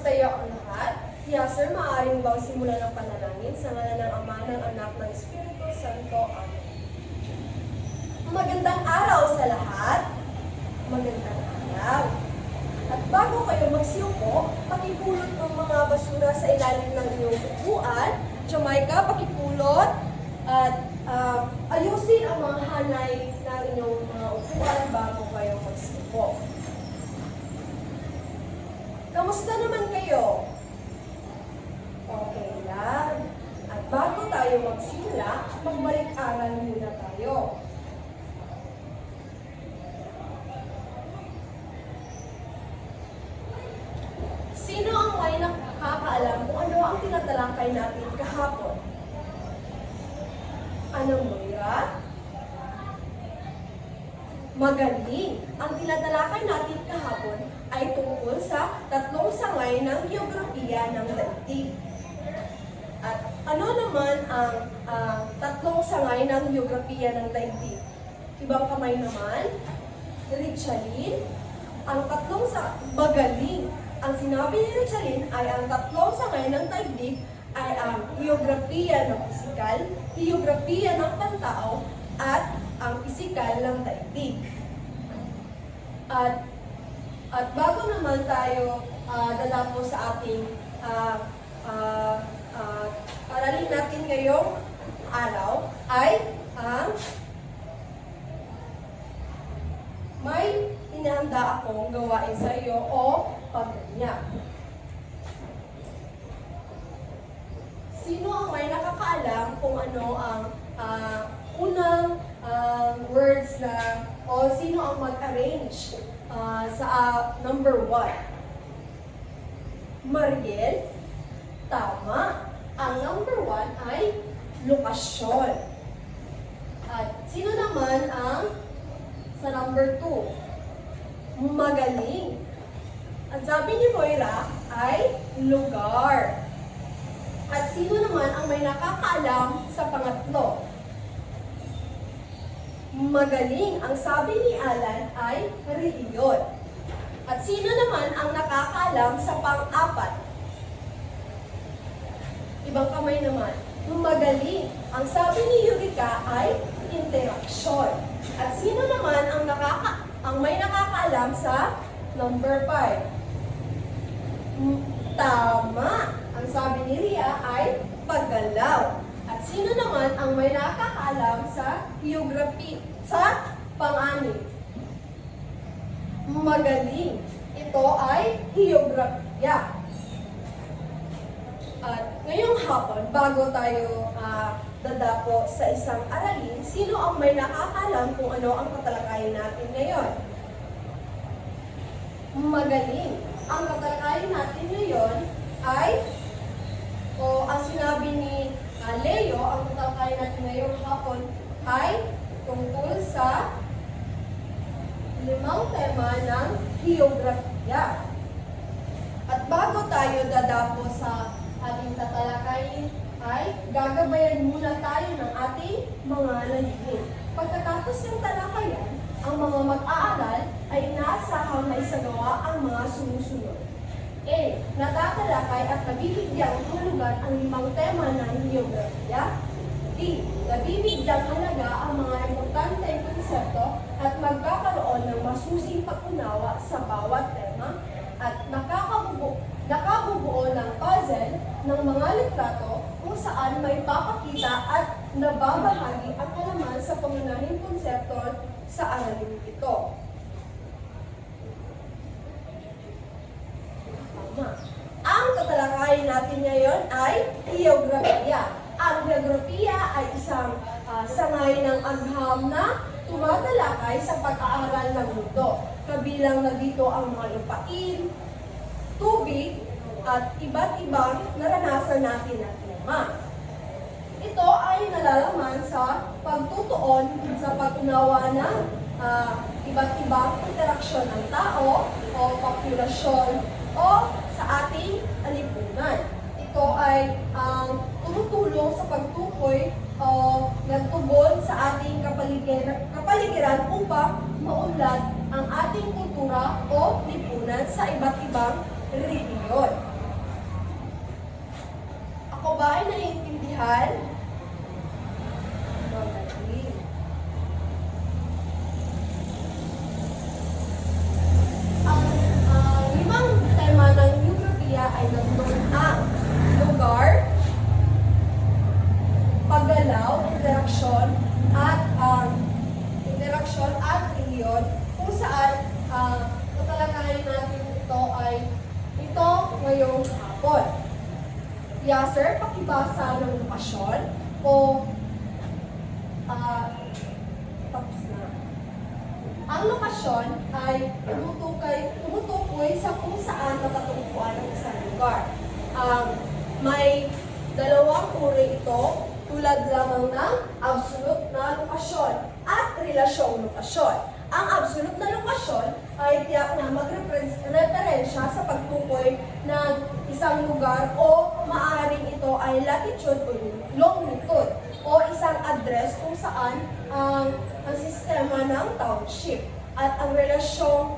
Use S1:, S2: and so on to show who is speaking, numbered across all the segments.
S1: Magtayo ang lahat. Yes, sir, maaaring bang simulan ng panalangin sa ngalan ng Ama, ng Anak, ng Espiritu Santo. Amen. Magandang araw sa lahat. Magandang araw. At bago kayo magsiupo, pakipulot ng mga basura sa ilalim ng inyong upuan. Jamaica, pakipulot. At ayusin ang mga hanay ng inyong mga upuan bago kayo magsiupo. Kamusta naman kayo? Okay lang. At bago tayo magsimula, magbalik-aral muna tayo. Sino ang may nakakaalam kung ano ang tinatalakay natin kahapon? Anong Moira? Magaling! Ang tinatalakay natin kahapon ay tungkol sa tatlong sangay ng geografiya ng daigdig. At ano naman ang tatlong sangay ng geografiya ng daigdig? Ibang kamay naman, Richalyn, ang tatlong magaling. Ang sinabi ni Richalyn ay ang tatlong sangay ng daigdig ay ang geografiya ng pisikal, geografiya ng pantao, at ang pisikal ng daigdig. At bago naman tayo dadapo sa ating aralin natin ngayong araw ay ang may inihanda akong gawain sa iyo o pagganyak. Sino ang may nakakaalam kung ano ang unang words na o sino ang mag-arrange sa number 1? Mariel, tama. Ang number 1 ay lokasyon. At sino naman ang sa number 2? Magaling. At sabi ni Moira ay lugar. At sino naman ang may nakakaalam sa pangatlo? Magaling. Ang sabi ni Alan ay reliyon. At sino naman ang nakakaalam sa pang-apat? Ibang kamay naman. Magaling. Ang sabi ni Eureka ay interaksyon. At sino naman ang may nakakaalam sa number 5? Tama. Ang sabi ni Ria ay paggalaw. At sino naman ang may nakakaalam sa geography, sa pang-anim? Magaling. Ito ay geografiya. At ngayong hapon, bago tayo dadapo sa isang aralin, sino ang may nakakaalam kung ano ang tatalakayin natin ngayon? Magaling. Ang tatalakayin natin ngayon ay, o ang sinabi ni Leo, ang tatalakayin natin ngayong hapon ay tungkol sa 5 tema ng geografiya. At bago tayo dadapo sa ating tatalakayin, ay gagabayan muna tayo ng ating mga layunin. Pagkatapos ng talakayan, ang mga mag-aaral ay inaasahang na isagawa ang mga sumusunod. A. Natatalakay at nabibigyang hulugan ang 5 tema ng geografiya. B. Nabibigyang halaga ang mga importanteng konsepto at magkakaroon ng masusing pag-unawa sa bawat tema. At nakabubuo ng puzzle ng mga litrato kung saan may papakita at nababahagi ang kalaman sa pangunahing konsepto sa aralin ito. Tama. Ang tatalakayin natin ngayon ay geografiya. Ang geografiya ay isang sangay ng agham na tumatalakay sa pag-aaral ng mundo. Kabilang na dito ang mga lupain, tubig, at iba't ibang naranasan natin na tema. Ito ay nalalaman sa pagtutuon sa pag-unawa ng iba't ibang interaksyon ng tao o populasyon o sa ating lipunan. Ito ay tumutulong sa pagtukoy o nagtugon sa ating kapaligiran upang maunlad ang ating kultura o lipunan sa iba't ibang relihiyon. Ako ba ay naiintindihan? Magaling. Ang limang tema ng geographiya ay nandun ang lugar, paggalaw, interaksyon at rehiyon, kung saan tatalakayin natin ito ay ito ngayong hapon. Yeah, sir, pakibasa ng lokasyon o tapos na. Ang lokasyon ay tumutukoy sa kung saan natatungkuan ng isang lugar. May dalawang uri ito, tulad lamang ng absolute na lokasyon at relasyong lokasyon. Ang absolute na lokasyon ay tiyak na magreferensya sa pagtukoy ng isang lugar o maaaring ito ay latitude o longitude o isang address kung saan ang sistema ng township. At ang relasyong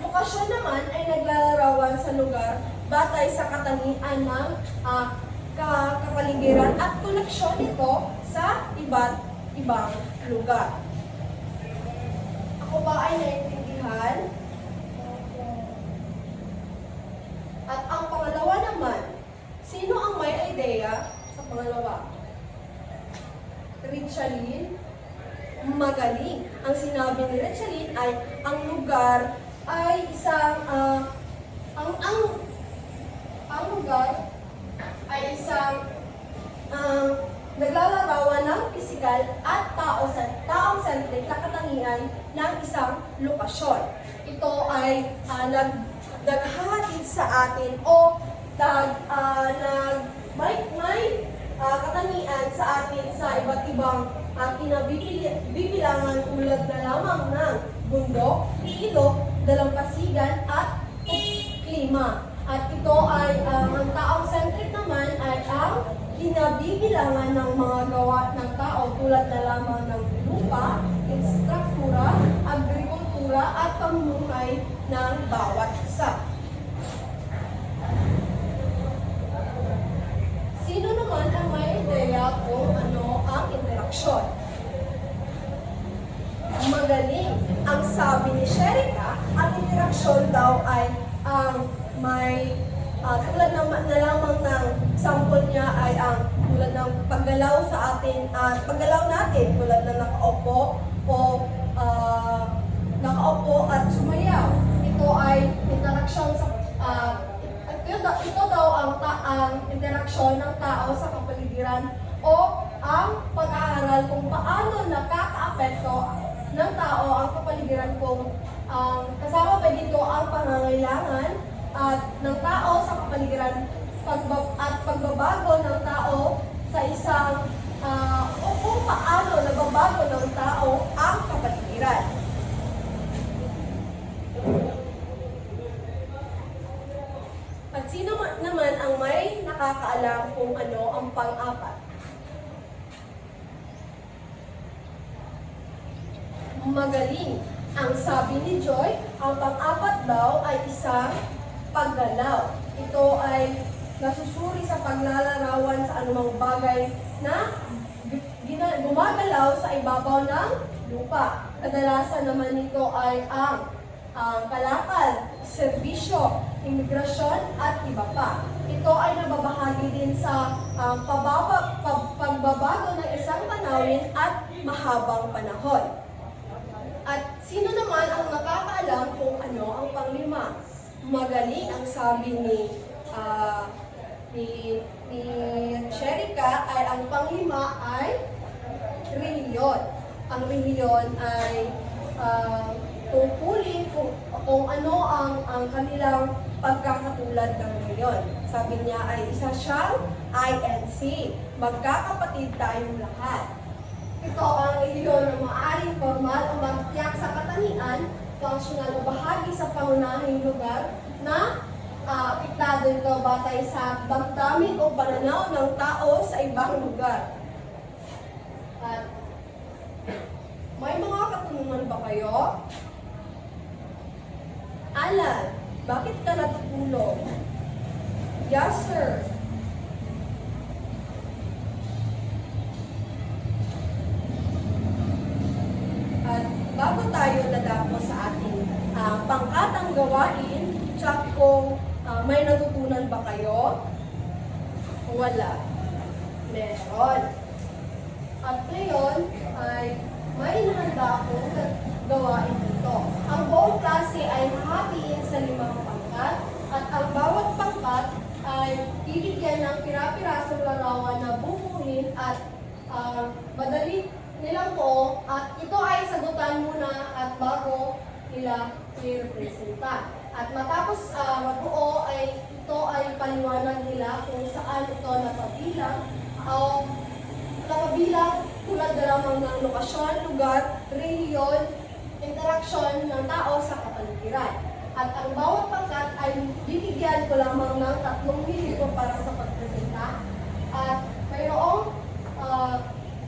S1: lokasyon naman ay naglalarawan sa lugar batay sa katangian ng kapaligiran at koneksyon nito sa iba't ibang lugar. Ako ba ay naiintindihan? At ang pangalawa naman, sino ang may idea sa pangalawa? Richalyn, magaling. Ang sinabi ni Richalyn ay ang lugar ay isang ang lugar ay isang naglalarawan ng pisikal at taong-centric na katangian ng isang lokasyon. Ito ay naghahatid sa atin o may katangian sa atin sa iba't ibang kinabibilangan tulad na lamang ng bundok, ilog, dalampasigan at klima. At ito ay ang taong-centric naman ay ang kinabibilangan ng mga gawa ng tao tulad na lamang ng lupa, infrastruktura, agrikultura at pamumuhay ng bawat isa. Sino naman ang may ideya kung ano ang interaksyon? Magaling. Ang sabi ni Sherika, ang interaksyon daw ay ang may tulad na lamang ng sample niya ay ang tulad ng paggalaw sa atin at paggalaw natin tulad na nakaupo at sumayaw. Ito ay interaksyon sa ito daw ang interaksyon ng tao sa kapaligiran o ang pag-aaral kung paano nakakaapekto ng tao ang kapaligiran kung kasama pa dito ang pangangailangan at ng tao sa kapaligiran at pagbabago ng tao sa isang o kung paano nababago ng tao ang kapaligiran. At sino naman ang may nakakaalam kung ano ang pang-apat? Magaling. Ang sabi ni Joy, ang pang-apat daw ay isang paggalaw. Ito ay nasusuri sa paglalarawan sa anumang bagay na gumagalaw sa ibabaw ng lupa. Kadalasan naman nito ay ang kalakal, serbisyo, imigrasyon at iba pa. Ito ay nababahagi din sa pagbabago ng isang tanawin at mahabang panahon. At sino naman ang nakakaalam kung ano ang panglima? Magaling ang sabi ni Sherika ay ang panglima ay rehiyon. Ang rehiyon ay tungkulin kung ano ang kanilang pagkakatulad ng rehiyon. Sabi niya ay isa siyang INC. Magkakapatid tayong lahat. Ito ang rehiyon na maaaring formal o magtiyak sa katangian, functional o bahagi sa pangunahing lugar na apektado ito batay sa damdamin o pananaw ng tao sa ibang lugar. At may mga katanungan ba kayo? Alan, bakit ka natutulog? Yes, sir. gawain, check kung may natutunan ba kayo. Wala. Meron. At ngayon ay may nahanda akong gawain dito. Ang buong klase ay hahatiin sa 5 pangkat at ang bawat pangkat ay bibigyan ng pira-pirasong larawan na bubuhin at madali nilang po at ito ay sagutan muna at bago nila i-representa. At matapos mabuo ay ito ay paliwanag nila kung saan ito napabilang o nakabilang tulad na lamang ng lokasyon, lugar, rehiyon, interaksyon ng tao sa kapaligiran. At ang bawat pangkat ay bibigyan ko lamang ng 3 minuto para sa pagpresenta. At mayroong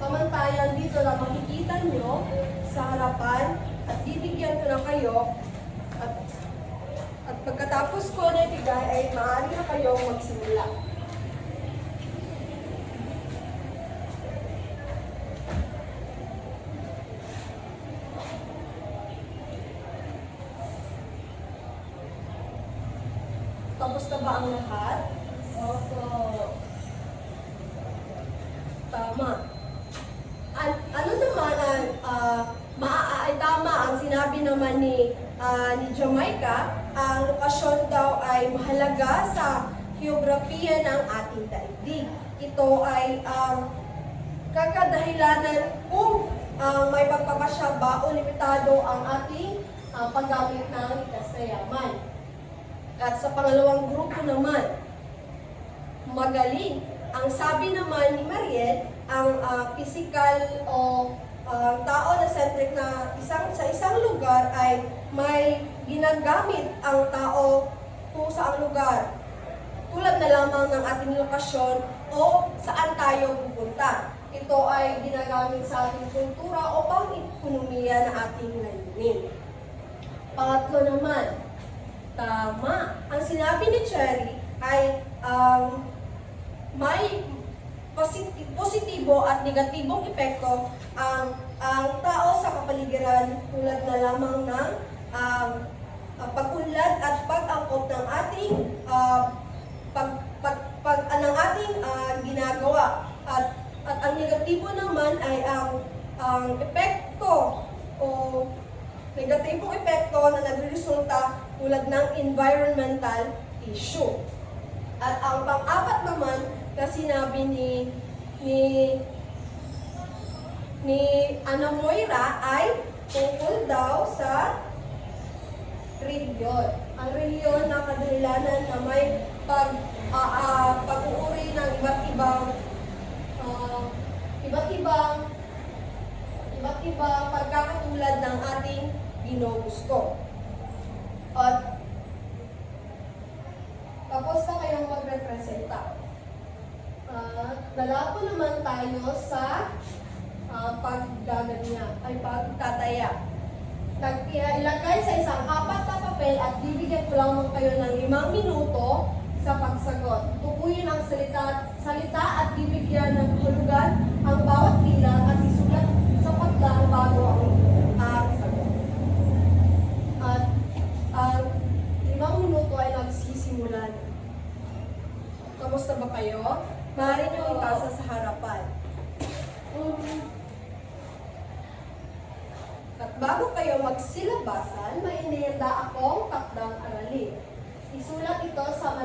S1: pamantayan dito na makikita nyo sa harapan at bibigyan ko na kayo at pagkatapos ko na ibigay ay maaari na kayong magsimula. Tapos na ba ang lahat? Opo. Tama. Ano naman ay tama ang sinabi naman ni Jamaica, ang lokasyon daw ay mahalaga sa geografiya ng ating daigdig. Ito ay kakadahilanan kung may pagpapasya ba o limitado ang ating paggamit ng likas na yaman. At sa pangalawang grupo naman, magaling. Ang sabi naman ni Mariel, ang physical o tao na centric na sa isang lugar ay may ginagamit ang tao kung saang lugar. Tulad na lamang ng ating lokasyon o saan tayo pupunta. Ito ay ginagamit sa ating kultura o pang-ekonomiya na ating layunin. Pangatlo naman, tama. Ang sinabi ni Cherry ay may positibo at negatibong epekto ang tao sa kapaligiran tulad na lamang ng pag-unlad at pag-angkop ng ating ng ating ginagawa. At ang negatibo naman ay ang epekto o negatibong epekto na nagresulta tulad ng environmental issue. At ang pang-apat naman na sinabi ni Ana Moira ay tungkol daw sa reliyon. Ang reliyon na kadahilanan na may pag-uuri ng iba't ibang pagkakatulad ng ating ginugusto. At tapos na kayong magrepresenta. Lalako naman tayo sa pagtataya. Ilagay sa isang 4 na papel at bibigyan ko lamang kayo ng 5 minuto sa pagsagot. Tukuyin ang salita at bibigyan ng kahulugan ang bawat bilang at isulat sa patlang bago ang sagot. At ang 5 minuto ay nagsisimula na. Kamusta ba kayo? Maaari nyo ipasa sa harapan. At bago kayo magsilabasan, may inihanda akong takdang aralin. Isulat ito sa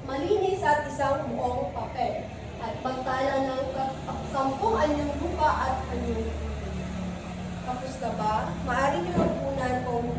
S1: malinis at isang buong papel. At magtala ng 10 anyong lupa at anyong tubig. Tapos na ba? Maaari nyo magpunan kung